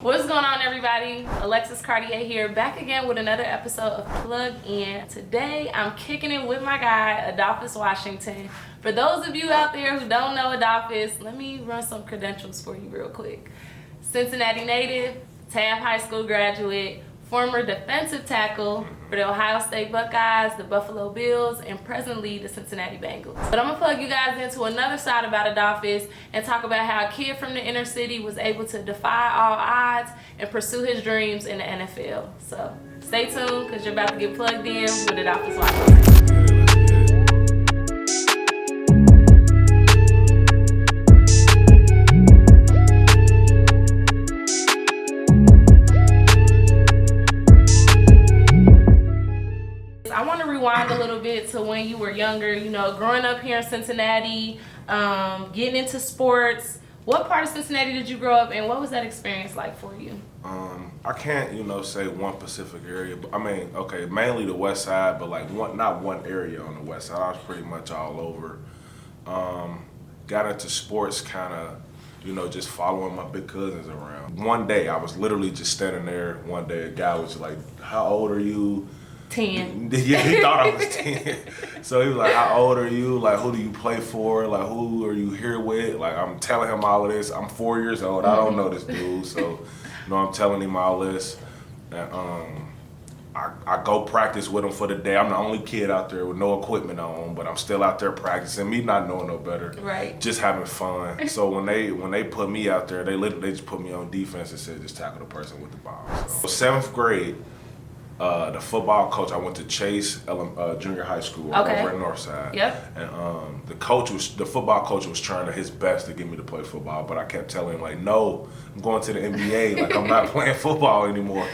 What's going on, everybody? Alexis Cartier here, back again with another episode of Plug In. Today, I'm kicking it with my guy, Adolphus Washington. For those of you out there who don't know Adolphus, let me run some credentials for you real quick. Cincinnati Native, Taft High School graduate, former defensive tackle for the Ohio State Buckeyes, the Buffalo Bills, and presently the Cincinnati Bengals. But I'm gonna plug you guys into another side about Adolphus and talk about how a kid from the inner city was able to defy all odds and pursue his dreams in the NFL. So stay tuned, because you're about to get plugged in with Adolphus Washington. I want to rewind a little bit to when you were younger, growing up here in Cincinnati, getting into sports. What part of Cincinnati did you grow up in? What was that experience like for you? I can't, say one specific area. But I mean, okay, mainly the west side, but not one area on the west side. I was pretty much all over. Got into sports kind of, just following my big cousins around. One day, I was literally just standing there. One day, a guy was like, "How old are you?" 10. Yeah, he thought I was 10. So he was like, "How old are you? Like, who do you play for? Like, who are you here with?" Like, I'm telling him all of this. I'm 4 years old. I don't know this dude. So, I'm telling him all this. And I go practice with him for the day. I'm the only kid out there with no equipment on, but I'm still out there practicing. Me not knowing no better. Right. Just having fun. So when they put me out there, they just put me on defense and said, just tackle the person with the ball. So 7th grade, the football coach, I went to Chase Junior High School over at Northside. Yep. And the football coach was trying his best to get me to play football, but I kept telling him, no, I'm going to the NBA. I'm not playing football anymore.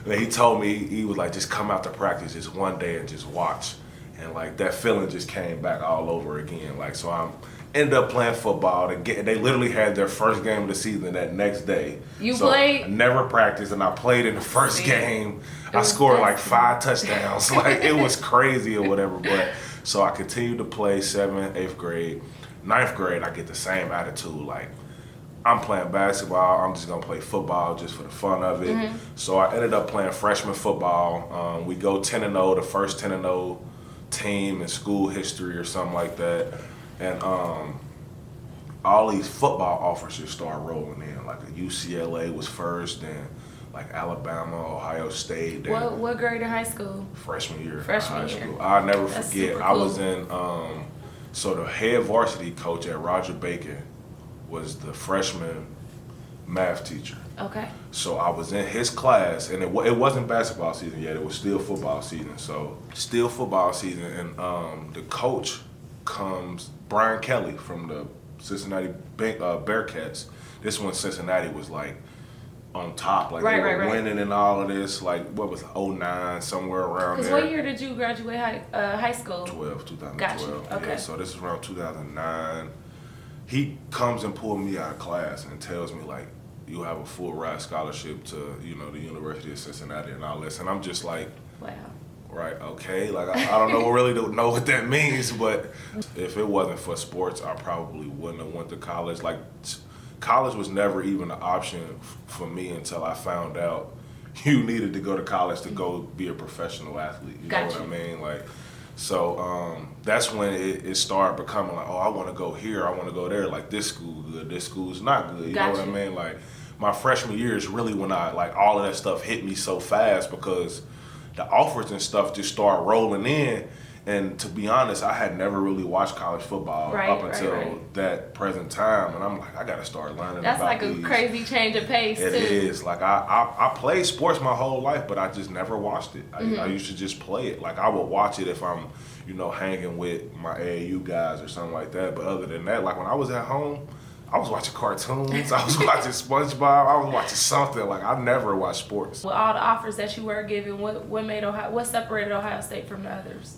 And he told me, he was like, just come out to practice just one day and just watch. And that feeling just came back all over again. So I ended up playing football. They literally had their first game of the season that next day. You played? I never practiced, and I played in the first game. I scored 5 touchdowns. It was crazy or whatever. But so I continued to play 7th, 8th grade. 9th grade, I get the same attitude. I'm playing basketball. I'm just gonna play football just for the fun of it. Mm-hmm. So I ended up playing freshman football. We go 10-0, the first 10-0 team in school history or something like that. And all these football offers just start rolling in. UCLA was first, then Alabama, Ohio State. Then What grade in high school? Freshman year. Freshman high year. School. I'll never That's forget. super I cool. was in. So the head varsity coach at Roger Bacon was the freshman math teacher. Okay. So I was in his class, and it wasn't basketball season yet. It was still football season. So still football season, and the coach comes, Brian Kelly from the Cincinnati Bearcats. This one, Cincinnati was on top, they were winning and all of this. What was it, 09, somewhere around there. Because what year did you graduate high school? 2012. Gotcha. Okay. Yeah, so this is around 2009. He comes and pulls me out of class and tells me you have a full ride scholarship to the University of Cincinnati and all this, and I'm just like, wow. Right, okay. I don't know, really don't know what that means, but if it wasn't for sports, I probably wouldn't have went to college. College was never even an option for me until I found out you needed to go to college to go be a professional athlete. You know what I mean? So that's when it started becoming oh, I want to go here, I want to go there. This school good, this school's not good. You know what I mean? My freshman year is really when all of that stuff hit me so fast, because the offers and stuff just started rolling in. And to be honest, I had never really watched college football up until that present time. And I'm I got to start learning about these. That's a crazy change of pace, too. It is. I played sports my whole life, but I just never watched it. I used to just play it. I would watch it if I'm, hanging with my AAU guys or something like that. But other than that, when I was at home, I was watching cartoons. I was watching SpongeBob. I was watching something. I never watched sports. With all the offers that you were given, what separated Ohio State from the others?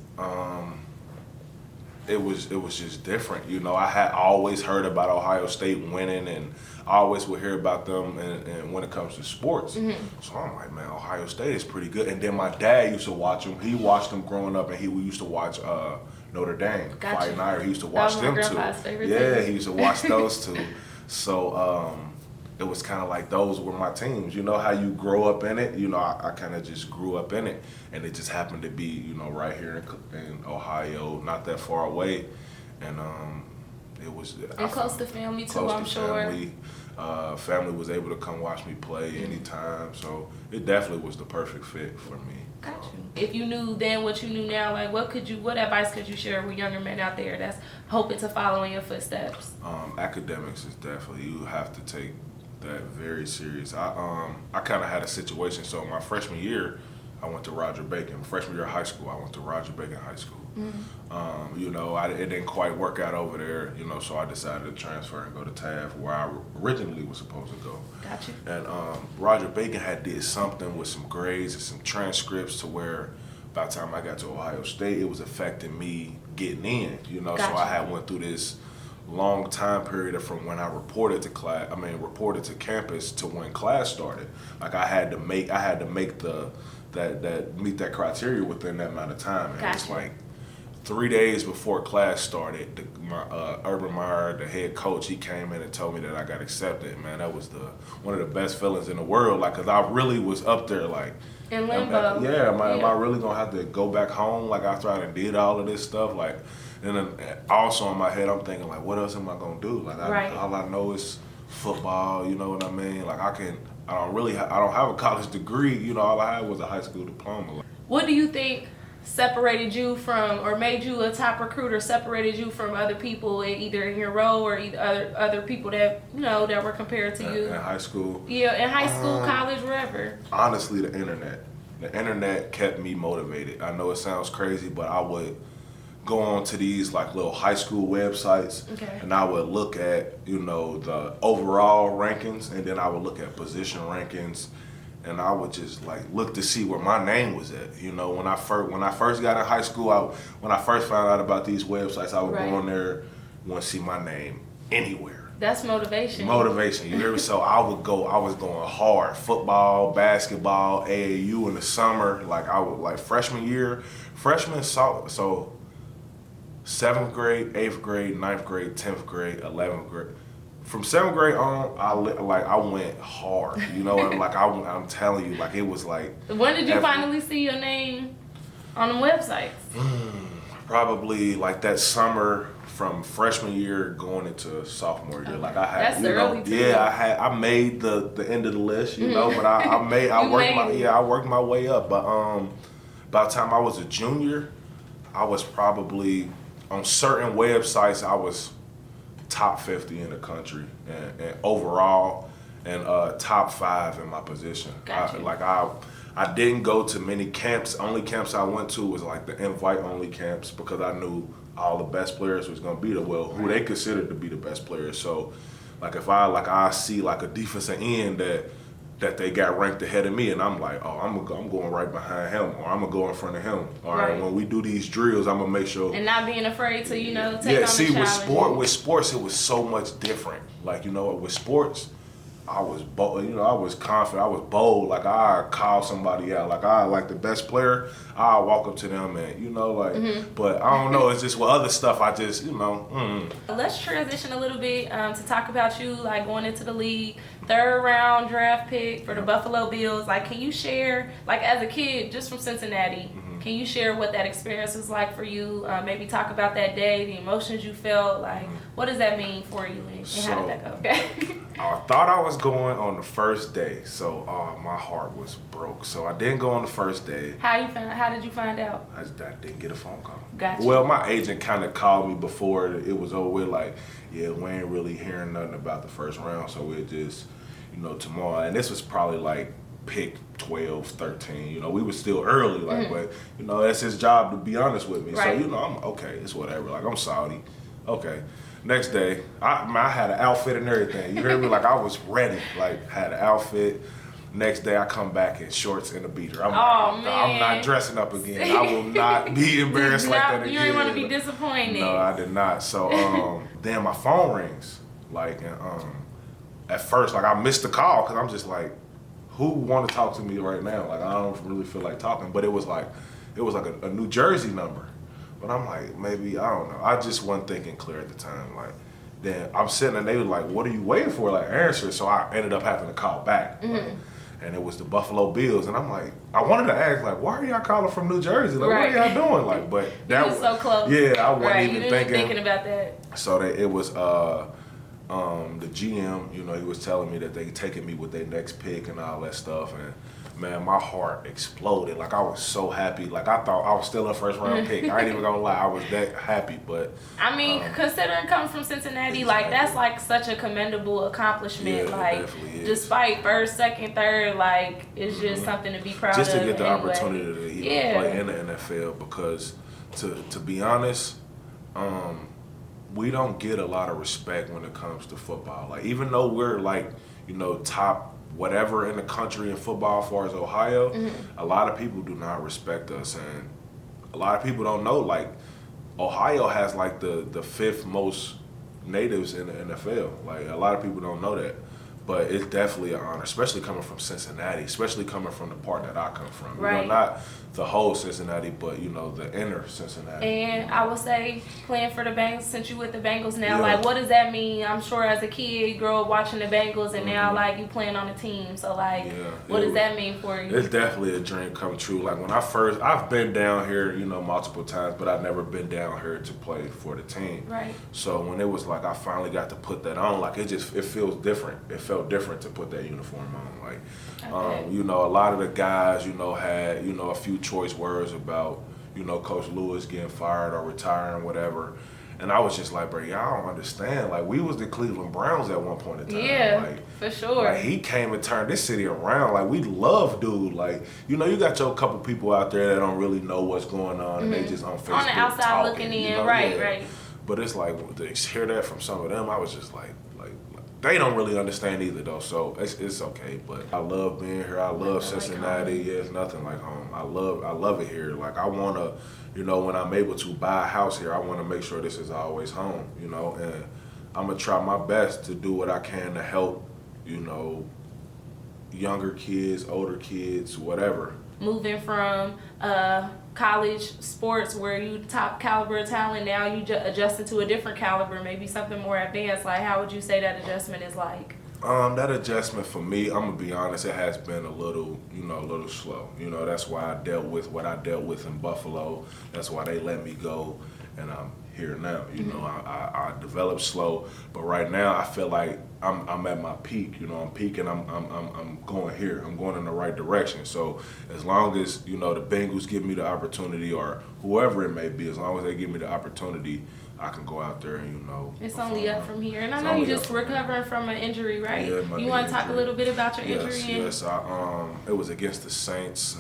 It was just different. I had always heard about Ohio State winning, and I always would hear about them and when it comes to sports. Mm-hmm. So I'm like, man, Ohio State is pretty good. And then my dad used to watch them. He watched them growing up, and we used to watch Notre Dame, Fighting Irish. He used to watch them too. Favorite yeah, thing. he used to watch those two. So it was kind of like those were my teams. You know how you grow up in it? You know, I kind of just grew up in it, and it just happened to be, you know, right here in Ohio, not that far away, and it was and close to family too. Close I'm to sure. family. Family was able to come watch me play anytime, so it definitely was the perfect fit for me. Got you. If you knew then what you knew now, like what advice could you share with younger men out there that's hoping to follow in your footsteps? Academics is definitely, you have to take that very serious. I kind of had a situation. So my freshman year, I went to Roger Bacon. Freshman year of high school, I went to Roger Bacon High School. You know, it didn't quite work out over there. You know, so I decided to transfer and go to Taft, where I originally was supposed to go. Got you. And Roger Bacon had did something with some grades and some transcripts to where by the time I got to Ohio State, it was affecting me getting in. You know, Got so you. I had went through this long time period from when I reported to campus to when class started. Like I had to make that meet that criteria within that amount of time. And Gotcha. it's like 3 days before class started, Urban Meyer, the head coach, he came in and told me that I got accepted. Man, that was one of the best feelings in the world. Like, cause I really was up there, like In limbo. am I really gonna have to go back home? Like after I done did all of this stuff, like. And then also in my head, I'm thinking like, what else am I gonna do? Like, all I know is football. You know what I mean? Like, I don't have a college degree. You know, all I had was a high school diploma. What do you think separated you from, or made you a top recruiter? Separated you from other people, either in your role or either other people that that were compared to you In high school. Yeah, in high school, college, wherever. Honestly, the internet. The internet kept me motivated. I know it sounds crazy, but I would go on to these like little high school websites, and I would look at the overall rankings, and then I would look at position rankings, and I would just like look to see where my name was at. You know, when I first got in high school, when I first found out about these websites, I would go on there, want to see my name anywhere. That's motivation. Motivation, you hear me? So I was going hard. Football, basketball, AAU in the summer. Like I would like freshman, so 7th grade, 8th grade, 9th grade, 10th grade, 11th grade. From 7th grade on, I went hard, and like I'm telling you, like it was like. When did you finally see your name on the websites? Probably like that summer from freshman year going into sophomore year. Like I had, That's the early two. I made the end of the list, but I worked my way up. But by the time I was a junior, I was probably on certain websites, I was top 50 in the country and overall, and top 5 in my position. Gotcha. I didn't go to many camps. Only camps I went to was like the invite only camps, because I knew all the best players was gonna be who they considered to be the best players. So like if I see like a defensive end that they got ranked ahead of me, and I'm like, oh, I'm going right behind him, or I'm gonna go in front of him. All right, when we do these drills, I'm gonna make sure. And not being afraid to, take on the challenge. With sports, it was so much different. Like, with sports, I was bold, I was confident, I was bold. Like I call somebody out, like the best player, I walk up to them and But I don't know. It's just with other stuff. I just Let's transition a little bit to talk about you, like going into the league, 3rd round draft pick for the Buffalo Bills. Like, can you share, like as a kid, just from Cincinnati, can you share what that experience was like for you? Maybe talk about that day, the emotions you felt. Like, what does that mean for you, and how did that go? Okay. I thought I was going on the first day, so my heart was broke. So I didn't go on the first day. How did you find out? I didn't get a phone call. Gotcha. Well, my agent kind of called me before it was over with, like, yeah, we ain't really hearing nothing about the first round, so we'll just, tomorrow. And this was probably like pick 12, 13. We was still early, like, but that's his job to be honest with me. Right. So I'm okay. It's whatever. Like I'm Saudi. Okay. Next day, I had an outfit and everything. You hear me? Like I was ready. Like had an outfit. Next day, I come back in shorts and a beater. I'm not dressing up again. I will not be embarrassed like that again. You didn't want to be disappointed. No, I did not. So then my phone rings. Like, and at first, like I missed the call because I'm just like, who want to talk to me right now? Like I don't really feel like talking. But it was like a New Jersey number. But I'm like, maybe, I don't know. I just wasn't thinking clear at the time. Like, Then I'm sitting and they were like, what are you waiting for? Like, answer. So I ended up having to call back. Like, and it was the Buffalo Bills. And I'm like, I wanted to ask, like, why are y'all calling from New Jersey? Like, what are y'all doing? Like, but that was so close. Yeah, I wasn't right. even you thinking about that. So it was the GM, you know, he was telling me that they taking me with their next pick and all that stuff. And man, my heart exploded. Like, I was so happy. Like, I thought I was still a first round pick. I ain't even gonna lie, I was that happy. But I mean, considering coming from Cincinnati, like, that's like such a commendable accomplishment. Yeah, like, despite first, second, third, like, it's just something to be proud just of. to get the anyway. opportunity to even play in the NFL, because to be honest, we don't get a lot of respect when it comes to football. Like, even though we're like, you know, top whatever in the country in football as far as Ohio, a lot of people do not respect us, and a lot of people don't know, like, Ohio has like the fifth most natives in the NFL. Like, a lot of people don't know that. But it's definitely an honor, especially coming from Cincinnati, especially coming from the part that I come from. Right. You know, not the whole Cincinnati, but, you know, the inner Cincinnati. And I would say, playing for the Bengals, since you with the Bengals now, like, what does that mean? I'm sure as a kid, you grow up watching the Bengals, and now, like, you playing on a team. So, like, what does that mean for you? It's definitely a dream come true. Like, when I've been down here, you know, multiple times, but I've never been down here to play for the team. Right. So when it was like I finally got to put that on, like, it feels different. It felt different to put that uniform on. Like, you know, a lot of the guys, you know, had, you know, a few choice words about, you know, Coach Lewis getting fired or retiring, whatever. And I was just like, bro, y'all don't understand. Like, we was the Cleveland Browns at one point in time. Yeah, like, for sure. Like, he came and turned this city around. Like, we love dude. Like, you know, you got your couple people out there that don't really know what's going on, and they just on Facebook on the outside talking, looking in, you know? right. But it's like, to hear that from some of them, I was just like they don't really understand either, though. So it's okay. But I love being here. I love Cincinnati. Yeah, it's nothing like home. I love it here. Like, I want to, you know, when I'm able to buy a house here, I want to make sure this is always home, you know. And I'm going to try my best to do what I can to help, you know, younger kids, older kids, whatever. Moving from college sports where you top caliber talent, now you adjusted to a different caliber, maybe something more advanced. Like, how would you say that adjustment is like? That adjustment for me, I'm gonna be honest, it has been a little slow. You know, that's why I dealt with what I dealt with in Buffalo. That's why they let me go, and I'm here now. You know, I developed slow, but right now I feel like I'm at my peak. You know, I'm peaking. I'm going here. I'm going in the right direction. So as long as, you know, the Bengals give me the opportunity, or whoever it may be, as long as they give me the opportunity, I can go out there and, you know. It's only up from here. And I know you're just recovering from an injury, right? Yeah, you want to talk a little bit about your injury? Yes. It was against the Saints,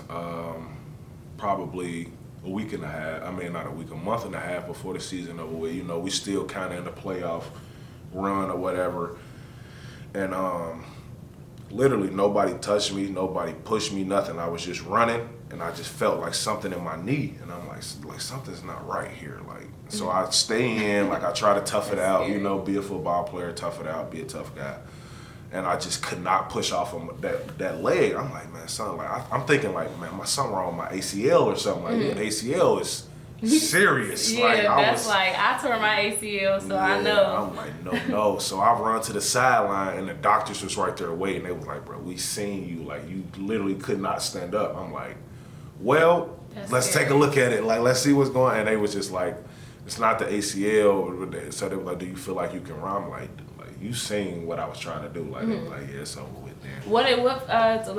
probably a week and a half. I mean, not a week, a month and a half before the season over with. You know, we still kind of in the playoff run or whatever. And literally nobody touched me, nobody pushed me, nothing. I was just running, and I just felt like something in my knee, and I'm like something's not right here. Like, so I stay in, like, I try to tough it out, you know, be a football player, tough it out, be a tough guy. And I just could not push off of that leg. I'm like, man, something like, I'm thinking like, man, something wrong with my ACL or something. Like, the ACL is serious. Yeah, like, I tore my ACL, so I know. I'm like, no. So I run to the sideline, and the doctors was right there waiting. They was like, bro, we seen you. Like, you literally could not stand up. I'm like, well, let's take a look at it. Like, let's see what's going on. And they was just like, it's not the ACL. So they were like, do you feel like you can run? I'm like, you seen what I was trying to do. Like, like, yeah, it's over with then.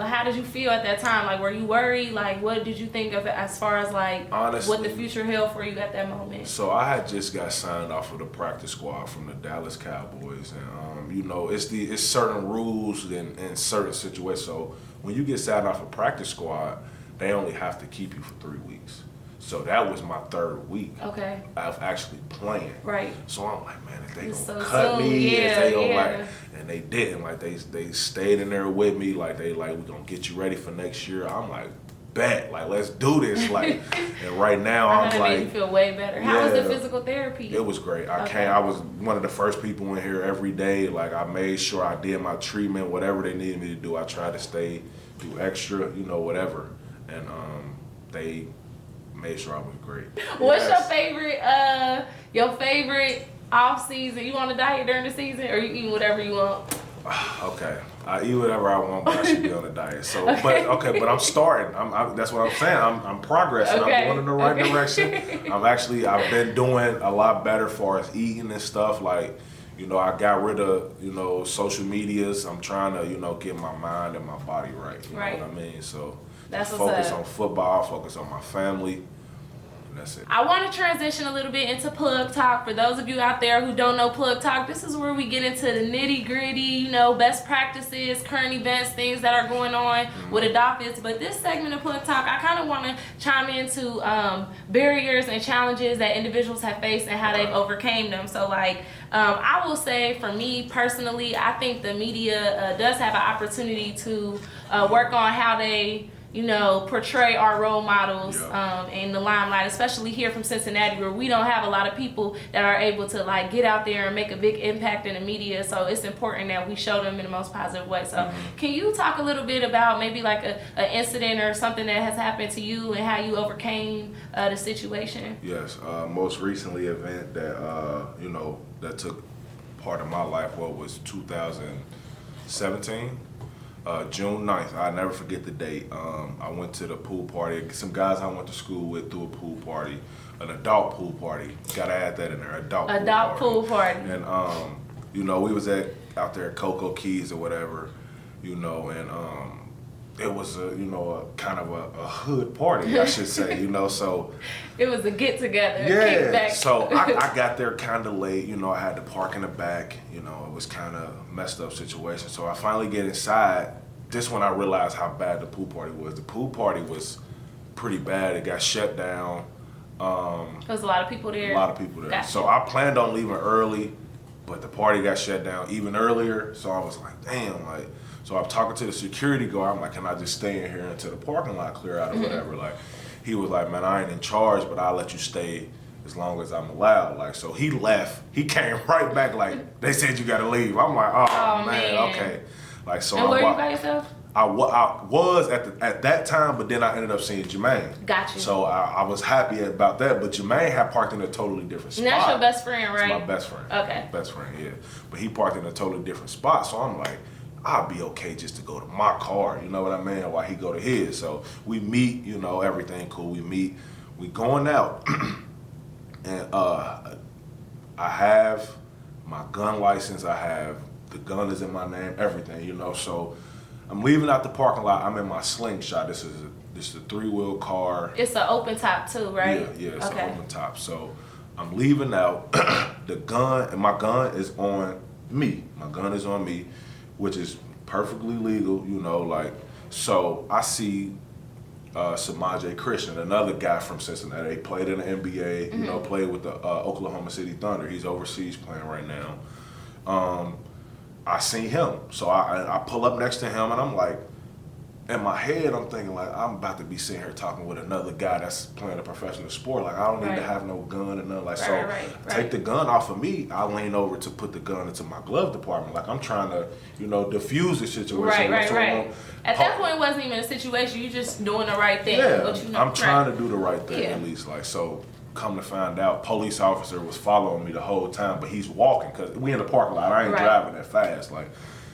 How did you feel at that time? Like, were you worried? Like, what did you think of it as far as, like, honestly, what the future held for you at that moment? So I had just got signed off of the practice squad from the Dallas Cowboys. And, you know, it's certain rules in certain situations. So when you get signed off a practice squad, they only have to keep you for 3 weeks. So that was my 3rd week of actually playing. Right. So I'm like, man, if they gonna cut me, if they gonna like, and they didn't. Like, they stayed in there with me. Like, we gonna get you ready for next year. I'm like, bet, like, let's do this. Like, and right now I'm like, made you feel way better. How was the physical therapy? It was great. I was one of the first people in here every day. Like, I made sure I did my treatment, whatever they needed me to do. I tried to do extra, you know, whatever. And they made sure I was great. What's your favorite off season? You on a diet during the season, or you eating whatever you want? Okay, I eat whatever I want, but I should be on a diet. So, Okay. but I'm starting. That's what I'm saying. I'm progressing. Okay. I'm going in the right direction. I've been doing a lot better as far as eating and stuff. Like, you know, I got rid of, you know, social medias. I'm trying to, you know, get my mind and my body right. You know what I mean? So, That's focus on football, focus on my family. That's it. I want to transition a little bit into Plug Talk. For those of you out there who don't know Plug Talk, this is where we get into the nitty gritty, you know, best practices, current events, things that are going on with Adolphus. But this segment of Plug Talk, I kind of want to chime into barriers and challenges that individuals have faced and how they've overcame them. So, like, I will say for me personally, I think the media does have an opportunity to work on how they, you know, portray our role models in the limelight, especially here from Cincinnati, where we don't have a lot of people that are able to like get out there and make a big impact in the media. So it's important that we show them in the most positive way. So can you talk a little bit about maybe like an incident or something that has happened to you and how you overcame the situation? Yes, most recently event that you know, that took part of my life was 2017. June 9th, I'll never forget the date. I went to the pool party. Some guys I went to school with threw a pool party, an adult pool party. Gotta add that in there, adult pool party. And you know, we was out there at Cocoa Keys or whatever, you know, and it was a, you know, a kind of a hood party, I should say, you know, so. It was a get together, yeah, so I got there kind of late, you know, I had to park in the back, you know, it was kind of messed up situation. So I finally get inside. This when I realized how bad the pool party was. The pool party was pretty bad. It got shut down. There was a lot of people there. A lot of people there. Gotcha. So I planned on leaving early, but the party got shut down even earlier. So I was like, damn, like, so I'm talking to the security guard. I'm like, can I just stay in here until the parking lot clear out or whatever? Like, he was like, man, I ain't in charge, but I'll let you stay as long as I'm allowed. Like, so he left. He came right back like, they said you gotta leave. I'm like, oh man, okay. Like, so and were you by yourself? I was at that time, but then I ended up seeing Jermaine. Gotcha. So I was happy about that, but Jermaine had parked in a totally different spot. And that's your best friend, right? That's my best friend. Okay. Best friend, yeah. But he parked in a totally different spot, so I'm like, I'll be okay just to go to my car, you know what I mean, while he go to his. So we meet, you know, everything cool. We meet, we going out, and I have my gun license, I have, the gun is in my name, everything, you know, so I'm leaving out the parking lot, I'm in my slingshot. This is a 3-wheel car. It's an open top too, right? Yeah, it's an open top. So I'm leaving out, the gun, and my gun is on me. My gun is on me, which is perfectly legal, you know, like, so I see Samaje Christian, another guy from Cincinnati. He played in the NBA, you know, played with the Oklahoma City Thunder. He's overseas playing right now. I seen him, so I pull up next to him, and I'm like, in my head, I'm thinking like, I'm about to be sitting here talking with another guy that's playing a professional sport. Like, I don't need to have no gun and nothing. Like, take the gun off of me. I lean over to put the gun into my glove department. Like, I'm trying to, you know, diffuse the situation. Right. At that point, it wasn't even a situation. You just doing the right thing. Yeah, but you know, I'm trying to do the right thing at least. Like, so come to find out, police officer was following me the whole time, but he's walking because we in the parking lot. I ain't driving that fast. Like,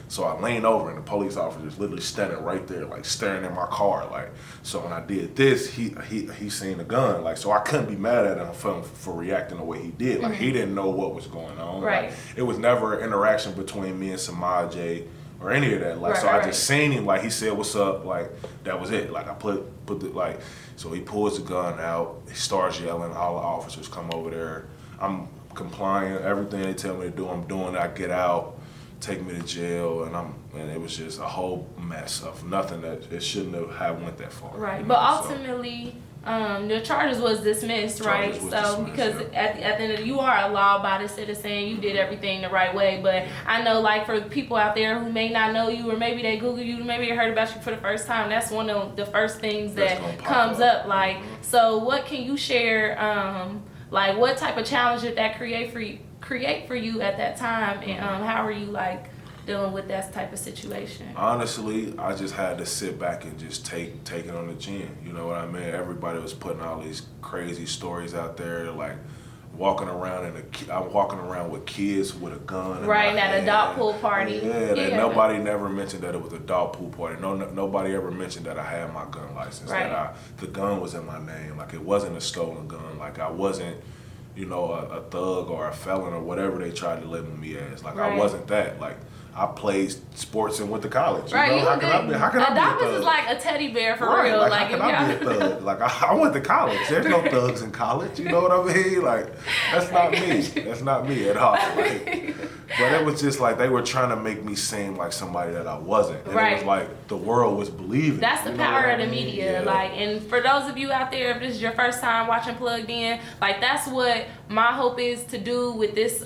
so I leaned over and the police officer is literally standing right there, like staring at my car. Like, so when I did this, he seen the gun. Like, so I couldn't be mad at him for reacting the way he did. Like, he didn't know what was going on. Right. Like, it was never an interaction between me and Samaje or any of that. Like, so I just seen him. Like, he said, "What's up?" Like, that was it. Like, I put the, like, so he pulls the gun out. He starts yelling. All the officers come over there. I'm complying. Everything they tell me to do, I'm doing. I get out. Take me to jail, and it was just a whole mess of nothing that it shouldn't have went that far. Right, but ultimately, the charges was dismissed, right? So because at the end of the, you are a law-abiding citizen, you did everything the right way. But I know, like, for people out there who may not know you, or maybe they Google you, maybe they heard about you for the first time, that's one of the first things that comes up. Like, so what can you share? Like, what type of challenge did that create for you at that time, and how are you like dealing with that type of situation? Honestly, I just had to sit back and just take it on the chin. You know what I mean? Everybody was putting all these crazy stories out there, like walking around I'm walking around with kids with a gun. Right, at adult pool party. Yeah. Nobody never mentioned that it was an adult pool party. Nobody ever mentioned that I had my gun license. Right. That the gun was in my name. Like it wasn't a stolen gun. Like I wasn't, a thug or a felon or whatever they tried to label me as. Like I wasn't that. Like I played sports and went to college. Right, How can I be a thug? Adolphus is like a teddy bear for real. Like how can I be a thug? Like I went to college. There's no thugs in college. You know what I mean? Like that's not me. That's not me at all. Like, but it was just like they were trying to make me seem like somebody that I wasn't. And it was like the world was believing. That's the power of the media. Yeah. Like, and for those of you out there, if this is your first time watching Plugged In, like that's what my hope is to do with this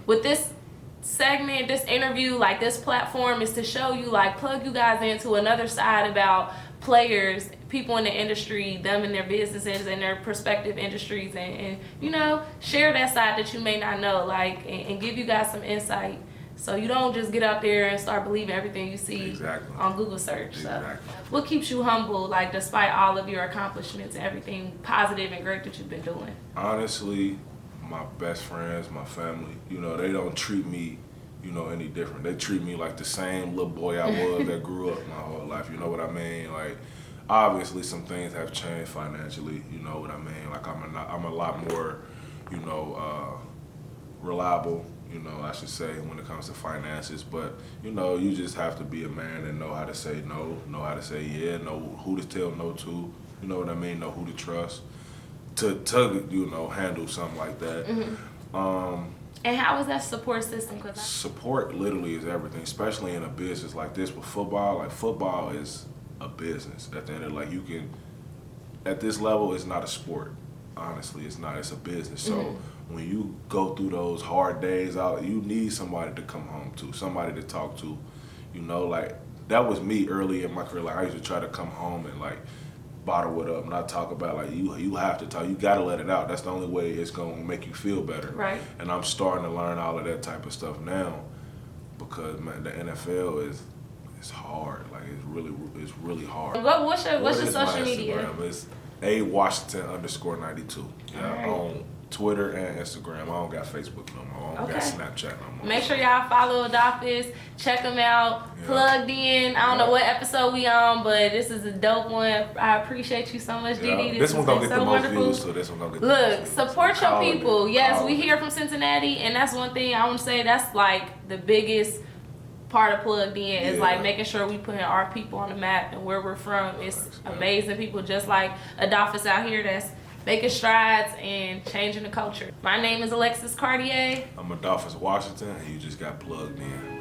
with this segment, this interview, like this platform, is to show you, like, plug you guys into another side about players, people in the industry, them and their businesses and their prospective industries, and share that side that you may not know, like, and give you guys some insight, so you don't just get out there and start believing everything you see on Google search. So what keeps you humble, like, despite all of your accomplishments and everything positive and great that you've been doing? Honestly, my best friends, my family, they don't treat me, any different. They treat me like the same little boy I was that grew up my whole life. You know what I mean? Like, obviously some things have changed financially. You know what I mean? Like I'm a lot more, reliable. I should say, when it comes to finances. But you just have to be a man and know how to say no, know how to say yeah, know who to tell no to. You know what I mean? Know who to trust. To handle something like that. And how is that support system? Support literally is everything, especially in a business like this with football. Like, football is a business. At the end of at this level, it's not a sport. Honestly, it's not. It's a business. So when you go through those hard days out, you need somebody to come home to, somebody to talk to. Like, that was me early in my career. Like, I used to try to come home and, like, bottle it up, not talk about, like, you have to talk. You got to let it out. That's the only way it's going to make you feel better. Right. And I'm starting to learn all of that type of stuff now, because, man, the NFL it's hard. Like, it's really hard. What's your social media? It's A_Washington_92. Yeah, on Twitter and Instagram. I don't got Facebook no more. I don't got Snapchat no more. Make sure y'all follow Adolphus. Check him out. Plugged In. I don't know what episode we on, but this is a dope one. I appreciate you so much, Didi. This one's going to get the most views, so this one's going to get the most views. Support your people. Yes, we here from Cincinnati, and that's one thing I want to say. That's, like, the biggest part of Plugged In is, like, making sure we putting our people on the map and where we're from. It's amazing people just like Adolphus out here that's making strides and changing the culture. My name is Alexis Cartier. I'm Adolphus Washington, and you just got plugged in.